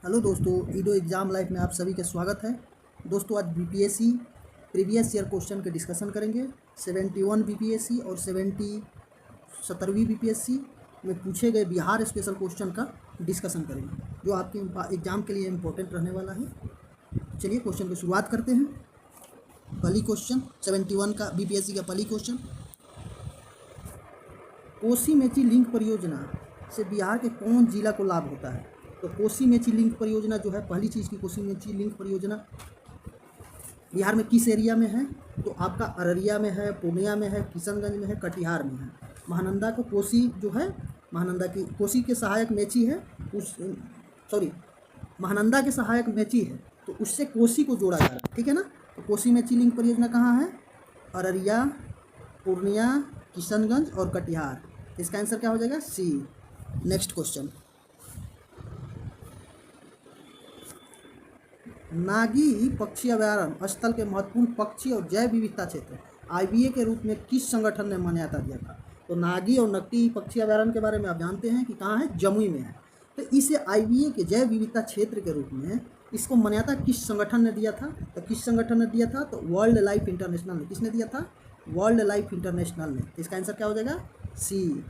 Hello दोस्तों, ईडो exam life में आप सभी का स्वागत है। दोस्तों आज बीपीएससी प्रीवियस ईयर क्वेश्चन के डिस्कशन करेंगे। 71 बीपीएससी और 17वीं बीपीएससी में पूछे गए बिहार स्पेशल क्वेश्चन का डिस्कशन करेंगे, जो आपके एग्ज़ाम के लिए इम्पोर्टेंट रहने वाला है। चलिए क्वेश्चन की शुरुआत करते हैं। पहली क्वेश्चन 71 का बीपीएससी का पहली क्वेश्चन, कोसी मेची लिंक परियोजना से बिहार के कौन जिला को लाभ होता है? तो कोसी मेची लिंक परियोजना जो है, पहली चीज़ की कोसी मेची लिंक परियोजना बिहार में किस एरिया में है? तो आपका अररिया में है, पूर्णिया में है, किशनगंज में है, कटिहार में है। महानंदा को कोसी जो है, महानंदा की कोसी के सहायक मेची है, महानंदा के सहायक मेची है, तो उससे कोसी को जोड़ा जा रहा है। ठीक है ना। तो कोसी मेची लिंक परियोजना कहाँ है? अररिया, पूर्णिया, किशनगंज और कटिहार। इसका आंसर क्या हो जाएगा? सी। नेक्स्ट क्वेश्चन, नागी पक्षी अभयारण्य स्थल के महत्वपूर्ण पक्षी और जैव विविधता क्षेत्र आईबीए के रूप में किस संगठन ने मान्यता दिया था? तो नागी और नकटी पक्षी अभयारण्य के बारे में आप जानते हैं कि कहाँ है? जमुई में है। तो इसे आईबीए के जैव विविधता क्षेत्र के रूप में इसको मान्यता किस संगठन ने दिया था? तो किस संगठन ने दिया था? तो वर्ल्ड लाइफ इंटरनेशनल ने। किसने दिया था? वर्ल्ड लाइफ इंटरनेशनल ने। इसका आंसर क्या हो जाएगा? सी।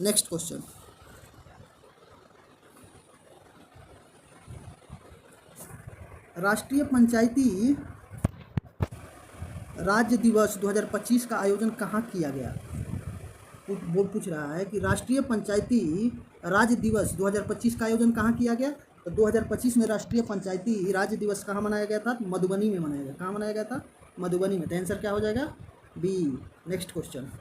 नेक्स्ट क्वेश्चन, राष्ट्रीय पंचायती राज्य दिवस 2025 का आयोजन कहाँ किया गया? वो पूछ रहा है कि राष्ट्रीय पंचायती राज्य दिवस 2025 का आयोजन कहाँ किया गया? तो 2025 में राष्ट्रीय पंचायती राज्य दिवस कहाँ मनाया गया था? मधुबनी में मनाया गया। कहाँ मनाया गया था? मधुबनी में। तो आंसर क्या हो जाएगा? बी। नेक्स्ट क्वेश्चन,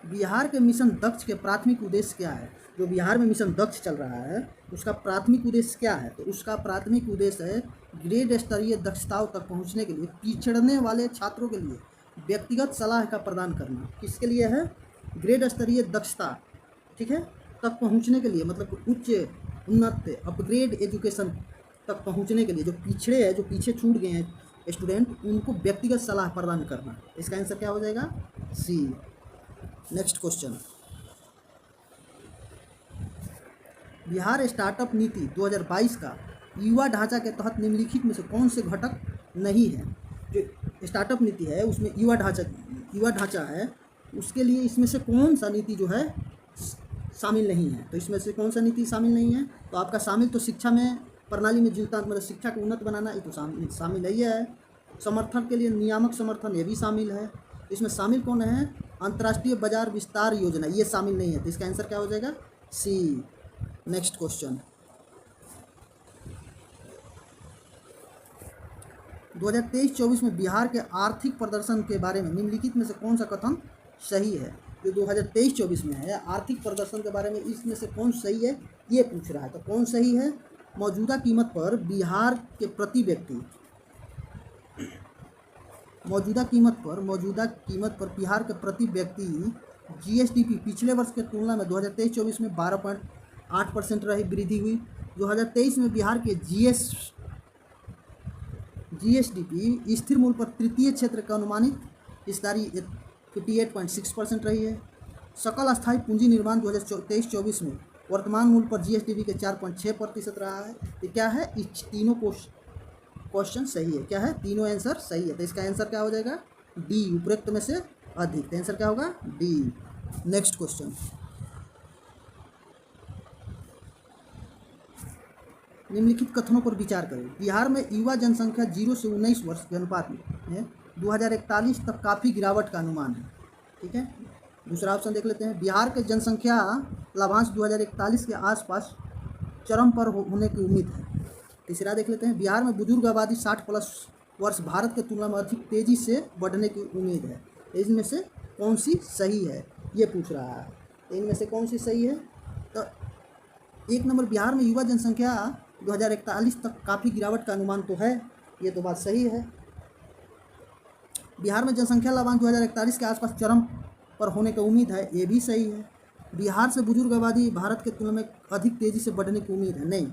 बिहार के मिशन दक्ष के प्राथमिक उद्देश्य क्या है? जो बिहार में मिशन दक्ष चल रहा है उसका प्राथमिक उद्देश्य क्या है? तो उसका प्राथमिक उद्देश्य है ग्रेड स्तरीय दक्षताओं तक पहुंचने के लिए पिछड़ने वाले छात्रों के लिए व्यक्तिगत सलाह का प्रदान करना। किसके लिए है? ग्रेड स्तरीय दक्षता, ठीक है, तक पहुंचने के लिए, मतलब उच्च उन्नत अपग्रेड एजुकेशन तक पहुंचने के लिए जो पिछड़े हैं, जो पीछे छूट गए हैं स्टूडेंट, उनको व्यक्तिगत सलाह प्रदान करना। इसका आंसर क्या हो जाएगा? सी। नेक्स्ट क्वेश्चन, बिहार स्टार्टअप नीति 2022 का युवा ढांचा के तहत निम्नलिखित में से कौन से घटक नहीं है? जो स्टार्टअप नीति है उसमें युवा ढांचा है, उसके लिए इसमें से कौन सा नीति जो है शामिल नहीं है? तो इसमें से कौन सा नीति शामिल नहीं है? तो आपका शामिल तो शिक्षा में प्रणाली में जीवता, मतलब शिक्षा को उन्नत बनाना, ये तो शामिल ही है। समर्थन के लिए नियामक समर्थन, ये भी शामिल है। इसमें शामिल कौन है? अंतर्राष्ट्रीय बाजार विस्तार योजना, ये शामिल नहीं है। तो इसका आंसर क्या हो जाएगा? सी। नेक्स्ट क्वेश्चन, 2023-24 में बिहार के आर्थिक प्रदर्शन के बारे में निम्नलिखित में से कौन सा कथन सही है? जो 2023-24 में है आर्थिक प्रदर्शन के बारे में, इसमें से कौन सही है ये पूछ रहा है। तो कौन सही है? मौजूदा कीमत पर बिहार के प्रति व्यक्ति, मौजूदा कीमत पर बिहार के प्रति व्यक्ति जीएसडीपी पिछले वर्ष के तुलना में 2023-24 में 12.8% रही वृद्धि हुई। 2023 में बिहार के जीएसडीपी स्थिर मूल्य पर तृतीय क्षेत्र का अनुमानित हिस्सेदारी 58.6% रही है। सकल स्थायी पूंजी निर्माण 2023-24 में वर्तमान मूल्य पर जीएसडीपी के 4.6% रहा है। ये क्या है? इस तीनों क्वेश्चन सही है। क्या है? तीनों आंसर सही है। तो इसका आंसर क्या हो जाएगा? डी, उपरोक्त में से अधिक। तो आंसर क्या होगा? डी। नेक्स्ट क्वेश्चन, निम्नलिखित कथनों पर विचार करें। बिहार में युवा जनसंख्या 0 से 19 वर्ष के अनुपात में 2041 तक काफ़ी गिरावट का अनुमान है। ठीक है। दूसरा ऑप्शन देख लेते हैं, बिहार के जनसंख्या लाभांश 2041 के आसपास चरम पर होने की उम्मीद है। तीसरा देख लेते हैं, बिहार में बुजुर्ग आबादी 60+ वर्ष भारत की तुलना में अधिक तेज़ी से बढ़ने की उम्मीद है। इनमें से कौन सी सही है ये पूछ रहा है। इनमें से कौन सी सही है? तो 1 नंबर, बिहार में युवा जनसंख्या 2041 तक काफ़ी गिरावट का अनुमान तो है, ये तो बात सही है। बिहार में जनसंख्या लाभांश 2041 के आसपास चरम पर होने की उम्मीद है, ये भी सही है। बिहार से बुजुर्ग आबादी भारत के तुलना में अधिक तेज़ी से बढ़ने की उम्मीद है, नहीं,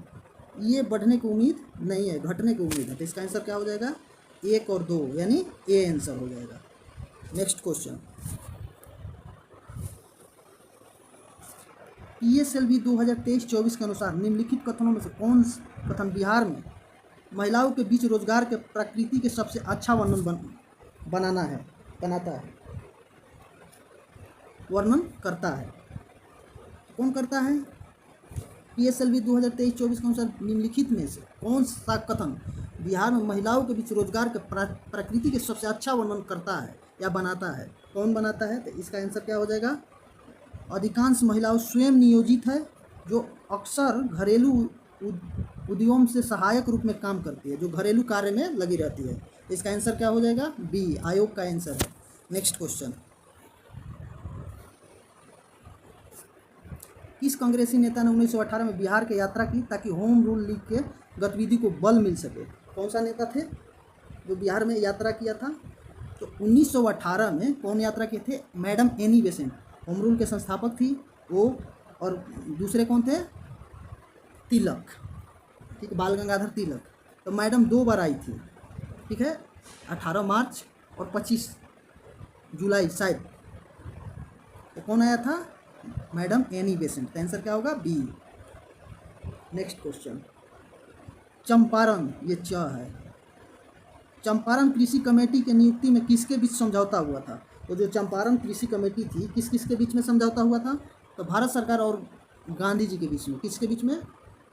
ये बढ़ने की उम्मीद नहीं है, घटने की उम्मीद है। तो इसका आंसर क्या हो जाएगा? 1 और 2, यानी ए आंसर हो जाएगा। नेक्स्ट क्वेश्चन, PSLV 2023-24 के अनुसार निम्नलिखित कथनों में से कौन कथन बिहार में महिलाओं के बीच रोजगार के प्रकृति के सबसे अच्छा वर्णन करता है? कौन करता है? PSLV 2023-24 के अनुसार निम्नलिखित में से कौन सा कथन बिहार में महिलाओं के बीच रोजगार के प्रकृति के सबसे अच्छा वर्णन करता है या बनाता है? कौन बनाता है? तो इसका आंसर क्या हो जाएगा? अधिकांश महिलाओं स्वयं नियोजित है, जो अक्सर घरेलू उद्यम से सहायक रूप में काम करती है, जो घरेलू कार्य में लगी रहती है। इसका आंसर क्या हो जाएगा? बी, आयोग का आंसर है। नेक्स्ट क्वेश्चन, किस कांग्रेसी नेता ने 1918 में बिहार की यात्रा की ताकि होम रूल लीग के गतिविधि को बल मिल सके? कौन सा नेता थे जो बिहार में यात्रा किया था? तो 1918 में कौन यात्रा किए थे? Madam Annie Besant, home rule के संस्थापक थी वो। और दूसरे कौन थे? तिलक, ठीक, बाल गंगाधर तिलक। तो मैडम 2 बार आई थी, ठीक है, 18 मार्च और 25 जुलाई शायद। तो कौन आया था? Madam Annie Besant. तो आंसर क्या होगा? बी। नेक्स्ट क्वेश्चन, चंपारण, ये च है। चंपारण कृषि कमेटी की नियुक्ति में किसके बीच समझौता हुआ था? तो जो चंपारण कृषि कमेटी थी, किस किस के बीच में समझौता हुआ था? तो भारत सरकार और गांधी जी के बीच में। किसके बीच में?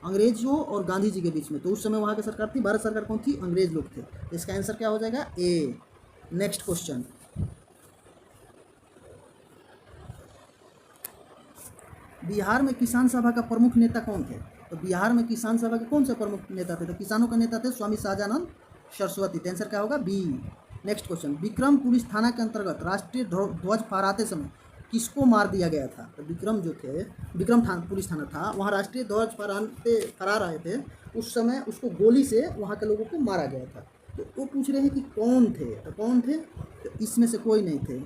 अंग्रेजों और गांधी जी के बीच में। तो उस समय वहाँ की सरकार थी, भारत सरकार कौन थी? अंग्रेज लोग थे। इसका आंसर क्या हो जाएगा? ए। नेक्स्ट क्वेश्चन, बिहार में किसान सभा का प्रमुख नेता कौन थे? तो बिहार में किसान सभा के कौन से प्रमुख नेता थे? तो किसानों के नेता थे स्वामी शाहजानंद सरस्वती। तो आंसर क्या होगा? B. Next question, Vikram police थाना के अंतर्गत राष्ट्रीय ध्वज फहराते समय किसको मार दिया गया था? तो विक्रम जो थे, पुलिस थाना था, वहाँ राष्ट्रीय ध्वज फहरा रहे थे, उस समय उसको गोली से वहाँ के लोगों को मारा गया था। तो वो पूछ रहे हैं कि कौन थे? तो कौन थे? तो इसमें से कोई नहीं थे।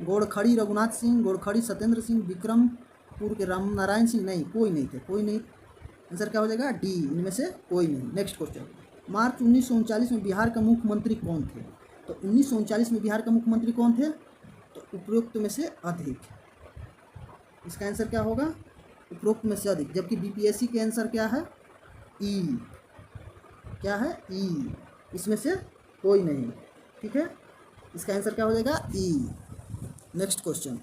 गोड़खड़ी रघुनाथ सिंह, गोड़खड़ी सत्येंद्र सिंह, विक्रमपुर के राम नारायण सिंह, नहीं, कोई नहीं थे, कोई नहीं। आंसर क्या हो जाएगा? डी, इनमें से कोई नहीं। नेक्स्ट क्वेश्चन, मार्च 1939 में बिहार के मुख्यमंत्री कौन थे? तो 1939 में बिहार के मुख्यमंत्री कौन थे? तो उपरोक्त में से अधिक। इसका आंसर क्या होगा? उपरोक्त में से अधिक। जबकि बीपीएससी के आंसर क्या है? ई। क्या है? ई। इसमें से कोई नहीं, ठीक है। इसका आंसर क्या हो जाएगा? ई। नेक्स्ट क्वेश्चन,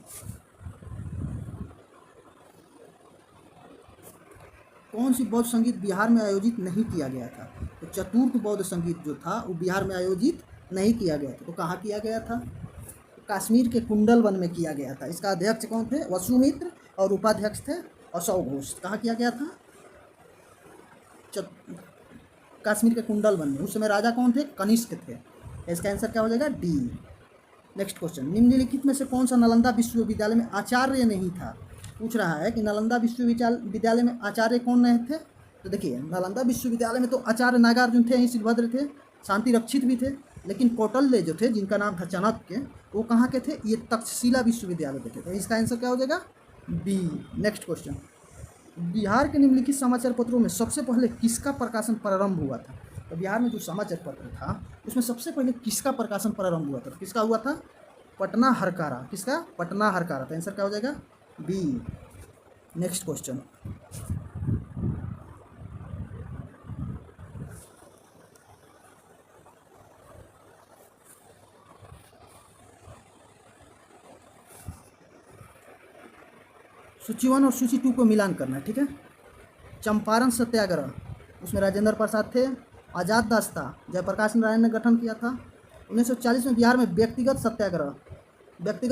कौन सी बौद्ध संगीत बिहार में आयोजित नहीं किया गया था? तो चतुर्थ बौद्ध संगीत जो था वो बिहार में आयोजित नहीं किया गया था। तो कहाँ किया गया था? कश्मीर के कुंडल वन में किया गया था। इसका अध्यक्ष कौन थे? वसुमित्र, और उपाध्यक्ष थे अशोक घोष। कहाँ किया गया था? कश्मीर के कुंडल वन में। उस समय राजा कौन थे? कनिष्क थे। इसका आंसर क्या हो जाएगा? डी। नेक्स्ट क्वेश्चन, निम्नलिखित में से कौन सा नालंदा विश्वविद्यालय में आचार्य नहीं था? पूछ रहा है कि नालंदा विश्वविद्यालय में आचार्य कौन नहीं थे? तो देखिए, नालंदा विश्वविद्यालय में तो आचार्य नागार्जुन थे, ही शिलभद्र थे, शांति रक्षित भी थे। लेकिन कौटल्य जो थे, जिनका नाम था चाणक्य, वो कहाँ के थे? ये तक्षशिला विश्वविद्यालय के थे। तो इसका आंसर क्या हो जाएगा? बी। नेक्स्ट क्वेश्चन, बिहार के निम्नलिखित समाचार पत्रों में सबसे पहले किसका प्रकाशन प्रारंभ हुआ था? तो बिहार में जो समाचार पत्र था उसमें सबसे पहले किसका प्रकाशन प्रारंभ हुआ था? तो किसका हुआ था? पटना हरकारा। किसका? पटना हरकारा। तो आंसर क्या हो जाएगा? बी। नेक्स्ट क्वेश्चन, सूची 1 और सूची 2 को मिलान करना है, ठीक है। चंपारण सत्याग्रह, उसमें राजेंद्र प्रसाद थे। आज़ाद दास्ता जयप्रकाश नारायण ने गठन किया था। 1940 में बिहार में व्यक्तिगत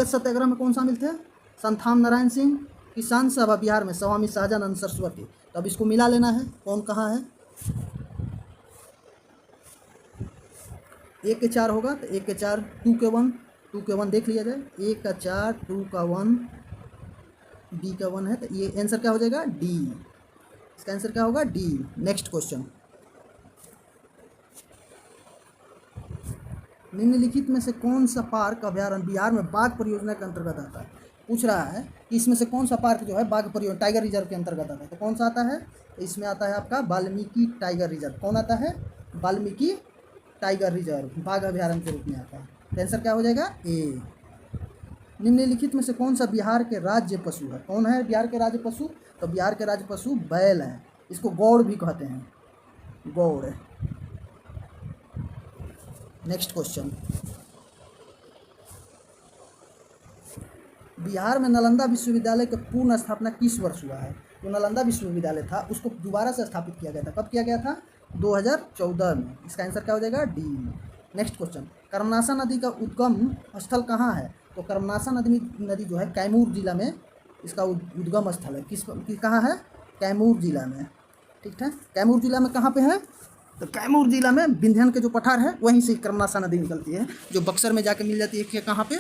सत्याग्रह में कौन शामिल थे? संथाम नारायण सिंह। किसान सभा बिहार में स्वामी शाहजानंद सरस्वती। तो अब इसको मिला लेना है, कौन कहाँ है। 1 के 4 होगा तो 1 के 4, 2 के 1, 2 के 1 देख लिया जाए। 1 का 4, 2 का 1, बी का 1 है। तो ये आंसर क्या हो जाएगा? डी। इसका आंसर क्या होगा? डी। नेक्स्ट क्वेश्चन, निम्नलिखित में से कौन सा पार्क अभ्यारण्य बिहार में बाघ परियोजना के अंतर्गत आता है? पूछ रहा है कि इसमें से कौन सा पार्क जो है बाघ परियोजना टाइगर रिजर्व के अंतर्गत आता है। तो कौन सा आता है? तो इसमें आता है आपका वाल्मीकि टाइगर रिजर्व। कौन आता है? वाल्मीकि टाइगर रिजर्व बाघ अभ्यारण्य के रूप में आता है। तो आंसर क्या हो जाएगा? ए। निम्नलिखित में से कौन सा बिहार के राज्य पशु है? कौन है बिहार के राज्य पशु? तो बिहार के राज्य पशु बैल है। इसको गौड़ भी कहते हैं, गौड़। नेक्स्ट क्वेश्चन, बिहार में नालंदा विश्वविद्यालय का पूर्ण स्थापना किस वर्ष हुआ है? जो नालंदा विश्वविद्यालय था उसको दोबारा से स्थापित किया गया था। कब किया गया था? 2014 में। इसका आंसर क्या हो जाएगा? डी। नेक्स्ट क्वेश्चन, कर्मनाशा नदी का उद्गम स्थल कहाँ है? तो कर्मनाशा नदी जो है कैमूर जिला में इसका उद्गम स्थल है। कहाँ है? कैमूर जिला में। ठीक है, कैमूर जिला में कहाँ पे है? तो कैमूर जिला में विंध्यन के जो पठार है वहीं से कर्मनाशा नदी निकलती है, जो बक्सर में जाके मिल जाती है। कहाँ पे?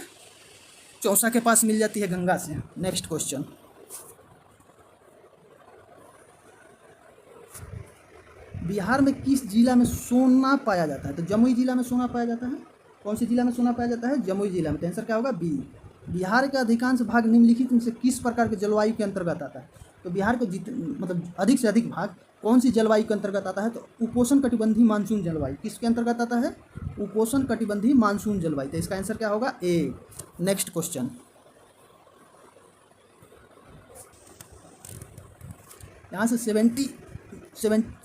चौसा के पास मिल जाती है, गंगा से। नेक्स्ट क्वेश्चन, बिहार में किस जिला में सोना पाया जाता है? तो जमुई जिला में सोना पाया जाता है। कौन सी जिला में सोना पाया जाता है? जमुई जिला में। तो आंसर क्या होगा? बी। बिहार का अधिकांश भाग निम्नलिखित में से किस प्रकार के जलवायु के अंतर्गत आता है? तो बिहार को मतलब अधिक से अधिक भाग कौन सी जलवायु के अंतर्गत आता है? तो उपोष्ण कटिबंधीय मानसून जलवायु। किसके अंतर्गत आता है? उपोष्ण कटिबंधीय मानसून जलवायु। तो इसका आंसर क्या होगा? ए। नेक्स्ट क्वेश्चन, यहाँ से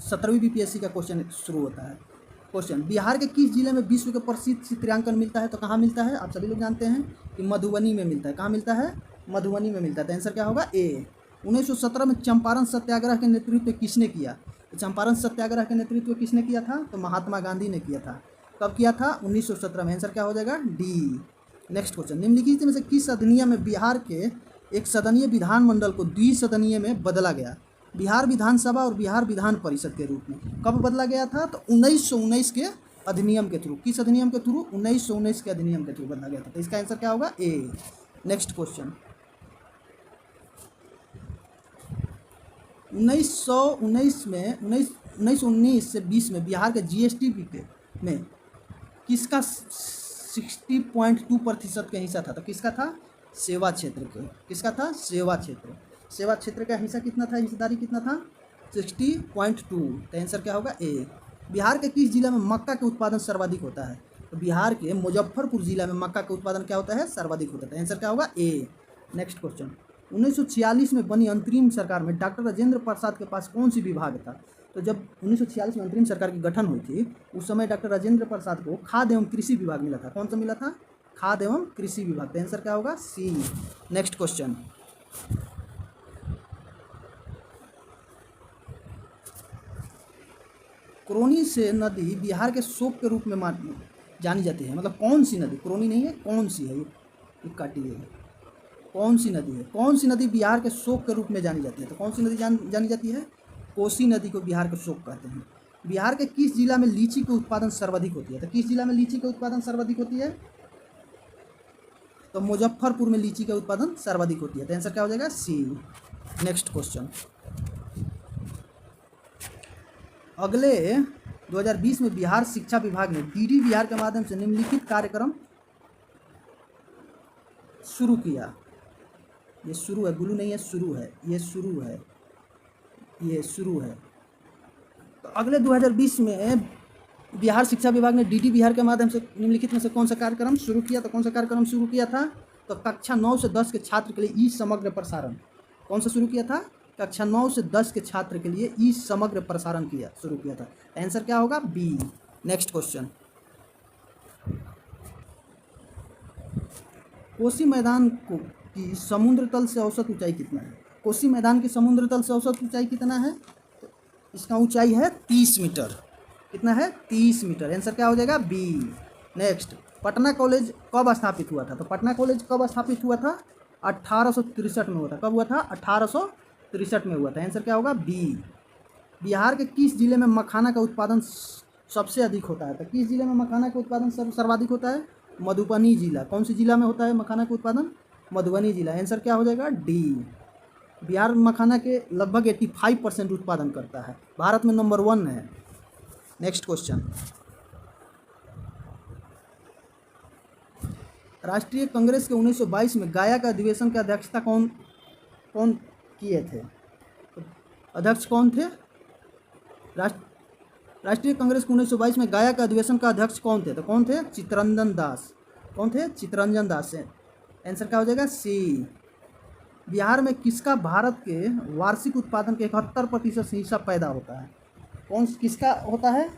17वीं बीपीएससी का क्वेश्चन शुरू होता है। क्वेश्चन, बिहार के किस जिले में विश्व के प्रसिद्ध चित्रांकन मिलता है? तो कहाँ मिलता है? आप सभी लोग जानते हैं कि मधुबनी में मिलता है। कहाँ मिलता है? मधुबनी में मिलता है। तो आंसर क्या होगा? ए। 1917 में चंपारण सत्याग्रह के नेतृत्व किसने किया? तो चंपारण सत्याग्रह के नेतृत्व किसने किया था? तो महात्मा गांधी ने किया था। कब किया था? 1917 में। आंसर क्या हो जाएगा? डी। नेक्स्ट क्वेश्चन, निम्नलिखित में से किस अधिनियम में बिहार के एक सदनीय विधानमंडल को द्विसदनीय में बदला गया? बिहार विधानसभा और बिहार विधान परिषद के रूप में। कब बदला गया था? तो 1919 के अधिनियम के थ्रू। किस अधिनियम के थ्रू? 1919 के अधिनियम के थ्रू बदला गया था। तो इसका आंसर क्या होगा? ए। नेक्स्ट क्वेश्चन, 1919 से 20 में बिहार के जीएसटी में किसका 60.2% का हिस्सा था? तो किसका था? सेवा क्षेत्र के। किसका था? सेवा क्षेत्र। सेवा क्षेत्र का हिस्सा कितना था? हिस्सेदारी कितना था? 60.2। तो आंसर क्या होगा? ए। बिहार के किस जिला में मक्का के उत्पादन सर्वाधिक होता है? तो बिहार के मुजफ्फरपुर जिला में मक्का का उत्पादन क्या होता है? सर्वाधिक होता है। आंसर क्या होगा? ए। नेक्स्ट क्वेश्चन, 1946 में बनी अंतरिम सरकार में डॉक्टर राजेंद्र प्रसाद के पास कौन सी विभाग था? तो जब 1946 में अंतरिम सरकार की गठन हुई थी उस समय डॉक्टर राजेंद्र प्रसाद को खाद्य एवं कृषि विभाग मिला था। कौन सा मिला था? खाद्य एवं कृषि विभाग। तो आंसर क्या होगा? सी। नेक्स्ट क्वेश्चन, क्रोनी से नदी बिहार के शोक के रूप में जानी जाती है। मतलब कौन सी नदी? क्रोनी नहीं है, कौन सी है? ये काटिए, कौन सी नदी है? कौन सी नदी बिहार के शोक के रूप में जानी जाती है? तो कौन सी नदी जानी जाती है? कोसी नदी को बिहार का शोक कहते हैं। बिहार के किस जिला में लीची के उत्पादन सर्वाधिक होती है? तो किस जिला में लीची का उत्पादन सर्वाधिक होती है? तो मुजफ्फरपुर में लीची का उत्पादन सर्वाधिक होती है। तो आंसर क्या हो जाएगा? सी। नेक्स्ट क्वेश्चन, अगले 2020 में बिहार शिक्षा विभाग ने डीडी बिहार के माध्यम से निम्नलिखित कार्यक्रम शुरू किया। ये शुरू है, गुरु नहीं है, शुरू है। ये शुरू है, ये शुरू है। तो अगले 2020 में बिहार शिक्षा विभाग ने डीडी बिहार के माध्यम से निम्नलिखित में से कौन सा कार्यक्रम शुरू किया? तो कौन सा कार्यक्रम शुरू किया था? तो कक्षा 9 से 10 के छात्र के लिए ई समग्र प्रसारण। कौन सा शुरू किया था? कक्षा 9 से 10 के छात्र के लिए ई समग्र प्रसारण शुरू किया था। आंसर क्या होगा? बी। नेक्स्ट क्वेश्चन, कोसी मैदान की समुद्र तल से औसत ऊंचाई कितना है? कोसी मैदान की समुद्र तल से औसत ऊंचाई कितना है? तो इसका ऊंचाई है 30 मीटर। कितना है? 30 मीटर। आंसर क्या हो जाएगा? बी। नेक्स्ट, पटना कॉलेज कब स्थापित हुआ था? तो पटना कॉलेज कब स्थापित हुआ था? 1863 में हुआ था। कब हुआ था? 1863 में हुआ था। आंसर क्या होगा? बी। बिहार के किस जिले में मखाना का उत्पादन सबसे अधिक होता है? तो किस जिले में मखाना का उत्पादन सर्वाधिक होता है? मधुबनी जिला। कौन सी जिला में होता है मखाना का उत्पादन? मधुबनी जिला। आंसर क्या हो जाएगा? डी। बिहार मखाना के लगभग 85% उत्पादन करता है, भारत में नंबर 1 है। नेक्स्ट क्वेश्चन, राष्ट्रीय कांग्रेस के 1922 में गया का अधिवेशन की अध्यक्षता कौन किए थे? अध्यक्ष कौन थे? राष्ट्रीय कांग्रेस के 1922 में गया का अधिवेशन का अध्यक्ष कौन थे? तो कौन थे? चित्तरंजन दास। कौन थे? चित्तरंजन दास। आंसर क्या हो जाएगा सी। बिहार में किसका भारत के वार्षिक उत्पादन के 71% हिस्सा पैदा होता है? कौन किसका होता है?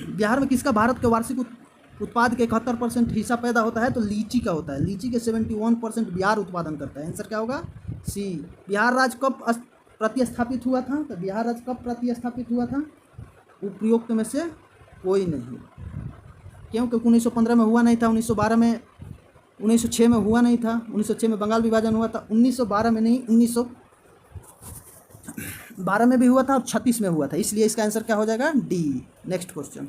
बिहार में किसका भारत के वार्षिक उत्पाद के 71% हिस्सा पैदा होता है? तो लीची का होता है। लीची के 71% बिहार उत्पादन करता है। आंसर क्या होगा? सी। बिहार राज्य कब प्रतिस्थापित हुआ था? तो बिहार राज्य कब प्रतिस्थापित हुआ था? उपयुक्त में से कोई नहीं। क्यों? क्योंकि 1915 में हुआ नहीं था, 1912 में, 1906 में हुआ नहीं था, 1906 में बंगाल विभाजन हुआ था, 1912 में नहीं, 1912 में भी हुआ था और 36 में हुआ था। इसलिए इसका आंसर क्या हो जाएगा? डी। Next question.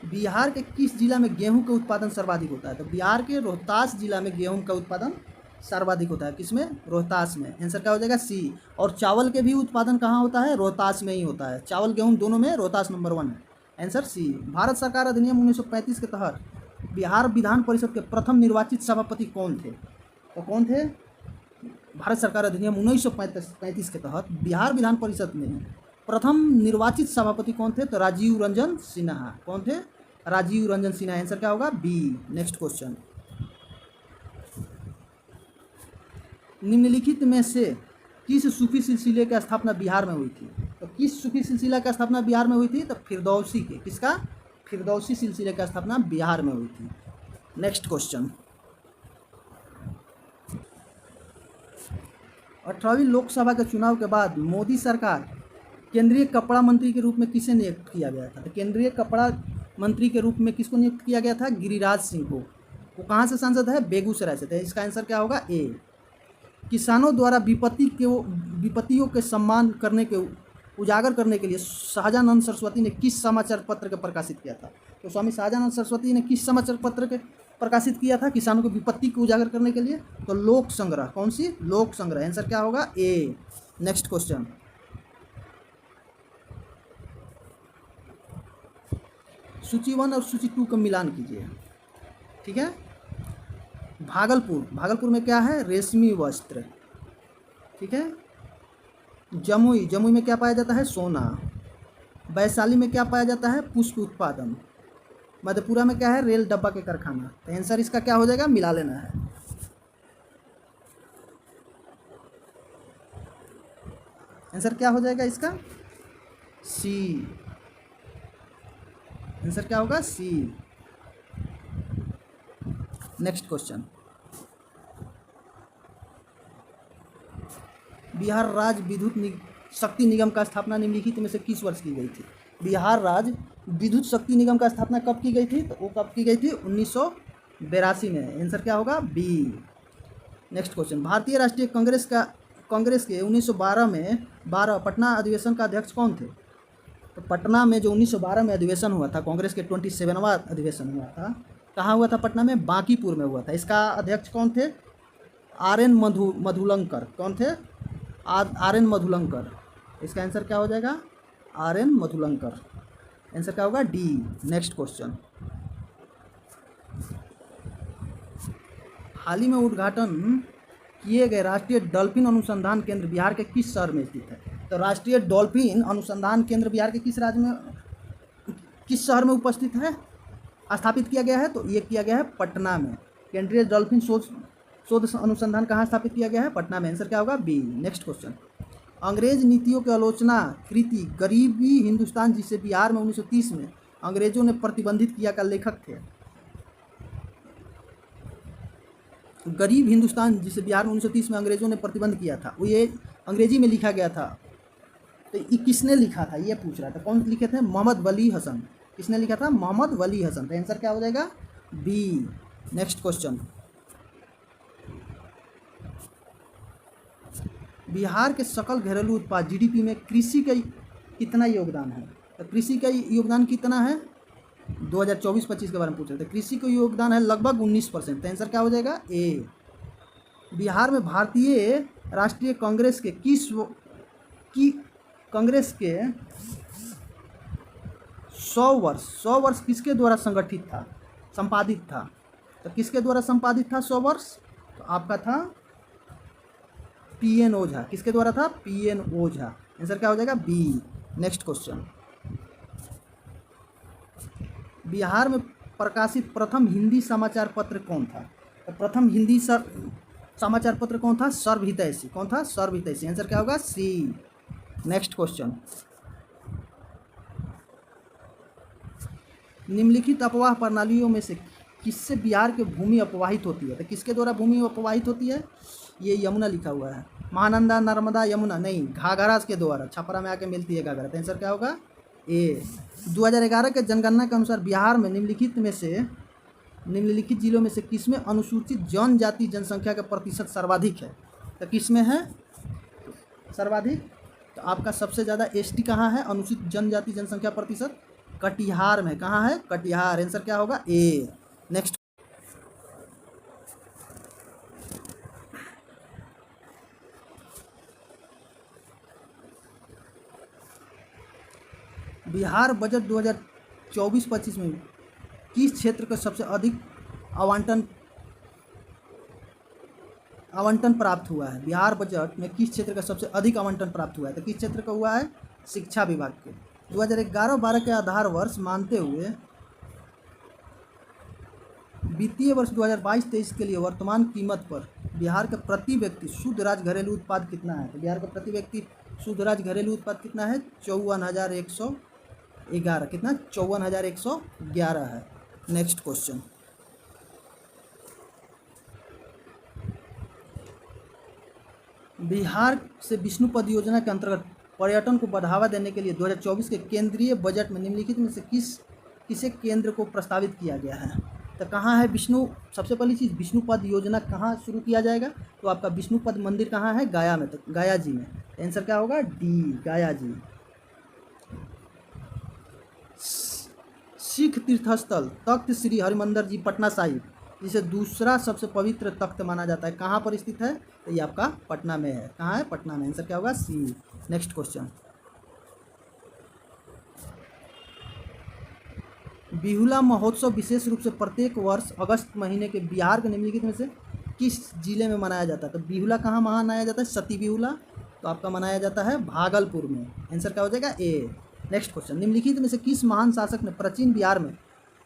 बिहार के किस जिला में गेहूं का उत्पादन सर्वाधिक होता है? तो बिहार के रोहतास जिला में गेहूं का उत्पादन सर्वाधिक होता है। किसमें? रोहतास में। आंसर क्या हो जाएगा? सी। और चावल के भी उत्पादन कहाँ होता है? रोहतास में ही होता है। चावल गेहूं दोनों में रोहतास नंबर 1 है। Answer C. भारत सरकार अधिनियम 1935 के तहत बिहार विधान परिषद के प्रथम निर्वाचित सभापति कौन थे? तो कौन थे? भारत सरकार अधिनियम 1935 के तहत बिहार विधान परिषद में प्रथम निर्वाचित सभापति कौन थे? तो राजीव रंजन सिन्हा। कौन थे? राजीव रंजन सिन्हा। आंसर क्या होगा? बी। Next question. निम्नलिखित में से किस सूफी सिलसिले की स्थापना बिहार में हुई थी? तो किस सूफी सिलसिला की स्थापना बिहार में हुई थी? तो फिरदौसी के। किसका? फिरदौसी सिलसिले की स्थापना बिहार में हुई थी। Next question. 18वीं लोकसभा के चुनाव के बाद मोदी सरकार केंद्रीय कपड़ा मंत्री के रूप में किसे नियुक्त किया गया था? तो केंद्रीय कपड़ा मंत्री के रूप में किसको नियुक्त किया गया था? गिरिराज सिंह को। वो कहाँ से सांसद है? बेगूसराय से। तो इसका आंसर क्या होगा? ए। किसानों द्वारा विपत्तियों के सम्मान करने के उजागर करने के लिए शाहजानंद सरस्वती ने किस समाचार पत्र के प्रकाशित किया था? तो स्वामी शाहजानंद सरस्वती ने किस समाचार पत्र के प्रकाशित किया था किसानों की विपत्ति को उजागर करने के लिए? तो लोक संग्रह। कौन सी? लोक संग्रह। आंसर क्या होगा? ए। Next question. सूची 1 और सूची 2 का मिलान कीजिए। ठीक है। भागलपुर में क्या है? रेशमी वस्त्र। ठीक है। जमुई में क्या पाया जाता है? सोना। वैशाली में क्या पाया जाता है? पुष्प उत्पादन। मधेपुरा में क्या है? रेल डब्बा के कारखाना। तो आंसर इसका क्या हो जाएगा? मिला लेना है। आंसर क्या हो जाएगा इसका? सी। आंसर क्या होगा? सी। Next question. बिहार राज्य विद्युत शक्ति निगम का स्थापना निम्नलिखित में से किस वर्ष की गई थी? बिहार राज्य विद्युत शक्ति निगम का स्थापना कब की गई थी? तो वो कब की गई थी? 1982 में। आंसर क्या होगा? बी। Next question. भारतीय राष्ट्रीय कांग्रेस के 1912 में पटना अधिवेशन का अध्यक्ष कौन थे? तो पटना में जो 1912 में अधिवेशन हुआ था, कांग्रेस के 27वां अधिवेशन हुआ था, कहाँ हुआ था? पटना में, बांकीपुर में हुआ था। इसका अध्यक्ष कौन थे? आर.एन. मधुलंकर। कौन थे? आर.एन. मधुलंकर। इसका आंसर क्या हो जाएगा? आर.एन. मधुलंकर। आंसर क्या होगा? डी। Next question. हाल ही में उद्घाटन किए गए राष्ट्रीय डॉल्फिन अनुसंधान केंद्र बिहार के किस शहर में स्थित है? तो राष्ट्रीय डॉल्फिन अनुसंधान केंद्र बिहार के किस राज्य में, किस शहर में उपस्थित है, स्थापित किया गया है? तो ये किया गया है पटना में। केंद्रीय डॉल्फिन शोध अनुसंधान कहाँ स्थापित किया गया है? पटना में। आंसर क्या होगा? बी। Next question. अंग्रेज नीतियों की आलोचना कृति गरीबी हिंदुस्तान, जिसे बिहार में 1930 में अंग्रेजों ने प्रतिबंधित किया, का लेखक थे? गरीब हिंदुस्तान, जिसे बिहार में 1930 में अंग्रेजों ने प्रतिबंध किया था, वो ये अंग्रेजी में लिखा गया था। तो ये किसने लिखा था, ये पूछ रहा था। कौन लिखे थे? मोहम्मद वली हसन। किसने लिखा था? मोहम्मद वली हसन। तो आंसर क्या हो जाएगा? बी। Next question. बिहार के सकल घरेलू उत्पाद जीडीपी में कृषि का कितना योगदान है? तो कृषि का योगदान कितना है? 2024-25 के बारे में पूछ रहे थे। कृषि का योगदान है लगभग 19%। तो आंसर क्या हो जाएगा? ए। बिहार में भारतीय राष्ट्रीय कांग्रेस के कांग्रेस के 100 वर्ष किसके द्वारा संगठित था, संपादित था? तो किसके द्वारा संपादित था 100 वर्ष? तो आपका था पीएन ओझा। किसके द्वारा था? पीएन ओझा। आंसर क्या हो जाएगा? बी। नेक्स्ट क्वेश्चन, बिहार में प्रकाशित प्रथम हिंदी समाचार पत्र कौन था? तो प्रथम हिंदी समाचार पत्र कौन था? सर्वहितैषी। कौन था? सर्वहितैषी। आंसर क्या होगा? सी। नेक्स्ट क्वेश्चन, निम्नलिखित अफवाह प्रणालियों में से किससे बिहार की भूमि अपवाहित होती है? तो किसके द्वारा भूमि अपवाहित होती है? ये यमुना लिखा हुआ है, महानंदा, नर्मदा, यमुना नहीं, घाघरा के द्वारा छपरा में आके मिलती है घाघरा। तो आंसर क्या होगा? ए। 2011 के जनगणना के अनुसार बिहार में निम्नलिखित जिलों में से किसमें अनुसूचित जनजाति जनसंख्या का प्रतिशत सर्वाधिक है? तो किसमें है सर्वाधिक? तो आपका सबसे ज़्यादा एसटी कहाँ है अनुसूचित जनजाति जनसंख्या प्रतिशत? कटिहार में। कहाँ है? कटिहार। आंसर क्या होगा? ए। नेक्स्ट, बिहार बजट 2024-25 में किस क्षेत्र को सबसे अधिक आवंटन प्राप्त हुआ है? बिहार बजट में किस क्षेत्र का सबसे अधिक आवंटन प्राप्त हुआ है? तो किस क्षेत्र का हुआ है? शिक्षा विभाग के। 2011-12 के आधार वर्ष मानते हुए वित्तीय वर्ष 2022-23 के लिए वर्तमान कीमत पर बिहार के प्रति व्यक्ति शुद्ध राज्य घरेलू उत्पाद कितना है? तो बिहार का प्रति व्यक्ति शुद्ध राज्य घरेलू उत्पाद कितना है? 54,111। कितना? 54,111 है। नेक्स्ट क्वेश्चन, बिहार से विष्णुपद योजना के अंतर्गत पर्यटन को बढ़ावा देने के लिए 2024 के केंद्रीय बजट में निम्नलिखित में से किसे केंद्र को प्रस्तावित किया गया है? तो कहाँ है सबसे पहली चीज़ विष्णुपद योजना कहाँ शुरू किया जाएगा? तो आपका विष्णुपद मंदिर कहाँ है? गया में। तो गया जी में। आंसर क्या होगा? डी, गया जी। सिख तीर्थस्थल तख्त श्री हरिमंदिर जी पटना साहिब, जिसे दूसरा सबसे पवित्र तख्त माना जाता है, कहाँ पर स्थित है? तो ये आपका पटना में है। कहाँ है? पटना में। आंसर क्या होगा? सी। नेक्स्ट क्वेश्चन, बिहुला महोत्सव विशेष रूप से प्रत्येक वर्ष अगस्त महीने के बिहार के निम्नलिखित में से किस जिले में मनाया जाता है? तो बिहुला कहाँ मनाया जाता है? सती बिहुला। तो आपका मनाया जाता है भागलपुर में। आंसर क्या हो जाएगा? ए। नेक्स्ट क्वेश्चन, निम्नलिखित में से किस महान शासक ने प्राचीन बिहार में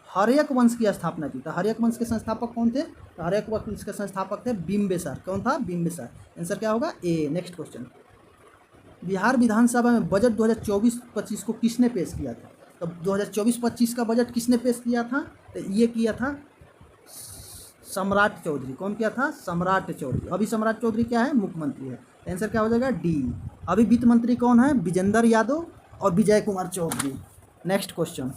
हर्यक वंश की स्थापना की? तो हर्यक वंश के संस्थापक कौन थे? तो हर्यक वंश के संस्थापक थे बिम्बिसार। कौन था? बिम्बिसार। आंसर क्या होगा? ए। नेक्स्ट क्वेश्चन, बिहार विधानसभा में बजट 2024-25 को किसने पेश किया था? तो 2024-25 का बजट किसने पेश किया था? तो ये किया था सम्राट चौधरी। कौन किया था? सम्राट चौधरी। अभी सम्राट चौधरी क्या है? मुख्यमंत्री है। आंसर क्या हो जाएगा? डी। अभी वित्त मंत्री कौन है? विजेंद्र यादव और विजय कुमार चौधरी। नेक्स्ट क्वेश्चन,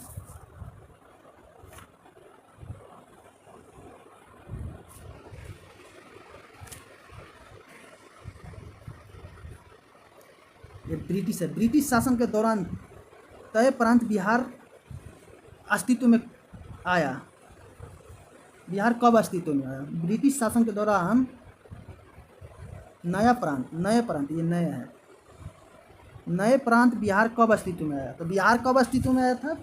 ये ब्रिटिश है। ब्रिटिश शासन के दौरान तय प्रांत बिहार अस्तित्व में आया। बिहार कब अस्तित्व में आया? ब्रिटिश शासन के दौरान नए प्रांत ये नए है। नए प्रांत बिहार कब अस्तित्व में आया? तो बिहार कब अस्तित्व में आया था?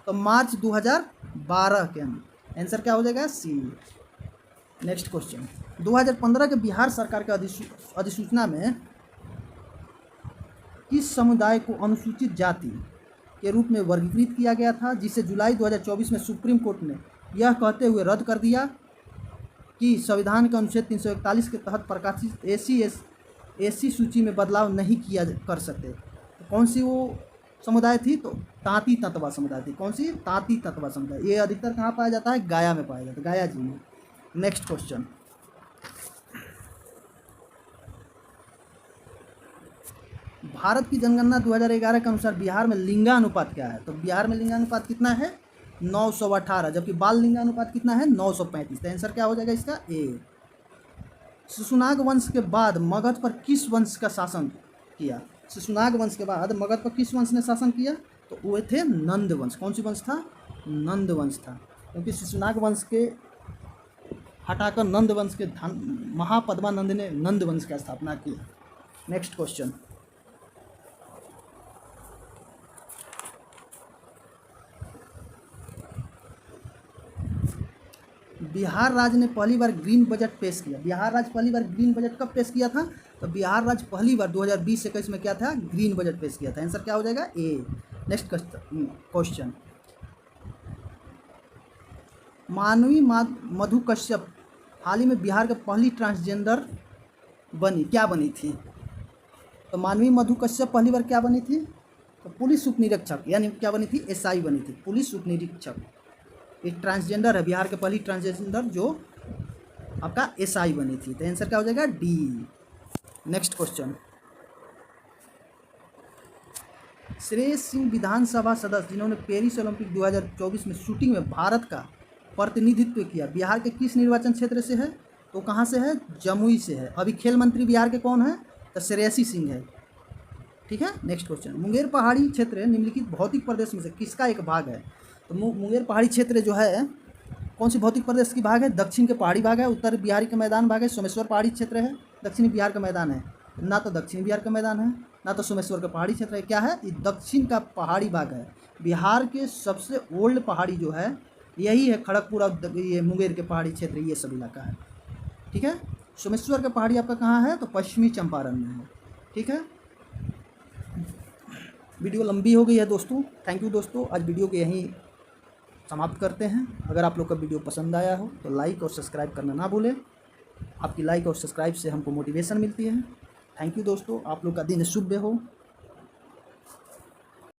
तो मार्च 2012 के अंदर। आंसर क्या हो जाएगा? सी। नेक्स्ट क्वेश्चन, 2015 के बिहार सरकार के अधिसूचना में किस समुदाय को अनुसूचित जाति के रूप में वर्गीकृत किया गया था, जिसे जुलाई 2024 में सुप्रीम कोर्ट ने यह कहते हुए रद्द कर दिया कि संविधान के अनुच्छेद 341 के तहत प्रकाशित एससी सूची में बदलाव नहीं किया कर सकते? तो कौन सी वो समुदाय थी? तो तांती तंतवा समुदाय थी। कौन सी? तांती तंतवा समुदाय। ये अधिकतर कहाँ पाया जाता है? गया में पाया जाता है, गया जी में। नेक्स्ट क्वेश्चन, भारत की जनगणना 2011 के अनुसार बिहार में लिंगानुपात क्या है? तो बिहार में लिंगानुपात कितना है? 918। जबकि बाल लिंगानुपात कितना है? 935। तो आंसर क्या हो जाएगा इसका? ए। शिशुनाग वंश के बाद मगध पर किस वंश का शासन किया? शिशुनाग वंश के बाद मगध पर किस वंश ने शासन किया? तो वो थे नंद वंश। कौन सी वंश था? नंद वंश था। क्योंकि शिशुनाग वंश के हटाकर नंद वंश के महापद्मानंद ने नंद वंश की स्थापना की। नेक्स्ट क्वेश्चन, बिहार राज्य ने पहली बार ग्रीन बजट पेश किया। बिहार राज्य पहली बार ग्रीन बजट कब पेश किया था? तो बिहार राज्य पहली बार 2020-21 में क्या था, ग्रीन बजट पेश किया था। आंसर क्या हो जाएगा, ए। नेक्स्ट क्वेश्चन, मानवी मधु कश्यप हाल ही में बिहार के पहली ट्रांसजेंडर क्या बनी थी। तो मानवी मधु कश्यप पहली बार क्या बनी थी, तो पुलिस उप निरीक्षक, यानी क्या बनी थी, एसआई बनी थी, पुलिस उप निरीक्षक। एक ट्रांसजेंडर है, बिहार के पहली ट्रांसजेंडर जो आपका एसआई बनी थी। तो आंसर क्या हो जाएगा, D. Next question, Shreyas Singh विधानसभा सदस्य जिन्होंने पेरिस ओलंपिक 2024 में शूटिंग में भारत का प्रतिनिधित्व किया, बिहार के किस निर्वाचन क्षेत्र से है, तो कहाँ से है, जमुई से है। अभी खेल मंत्री बिहार के कौन है, तो श्रेयसी सिंह है। ठीक है। नेक्स्ट क्वेश्चन, मुंगेर पहाड़ी क्षेत्र निम्नलिखित भौतिक प्रदेश में से किसका एक भाग है। तो मुंगेर पहाड़ी क्षेत्र जो है कौन सी भौतिक प्रदेश की भाग है, दक्षिण के पहाड़ी भाग है, उत्तर बिहारी का मैदान भाग है, सोमेश्वर पहाड़ी क्षेत्र है, दक्षिणी बिहार का मैदान है। ना तो दक्षिण बिहार का मैदान है, ना तो सोमेश्वर का पहाड़ी क्षेत्र है, क्या है, ये दक्षिण का पहाड़ी भाग है। बिहार के सबसे ओल्ड पहाड़ी जो है यही है, खड़गपुर और ये मुंगेर के पहाड़ी क्षेत्र, ये सब इलाका है। ठीक है। सोमेश्वर का पहाड़ी आपका कहाँ है, तो पश्चिमी चंपारण में है। ठीक है। वीडियो लंबी हो गई है दोस्तों, थैंक यू दोस्तों। आज वीडियो को यहीं समाप्त करते हैं। अगर आप लोग का वीडियो पसंद आया हो तो लाइक और सब्सक्राइब करना ना भूलें। आपकी लाइक और सब्सक्राइब से हमको मोटिवेशन मिलती है। थैंक यू दोस्तों, आप लोग का दिन शुभ हो।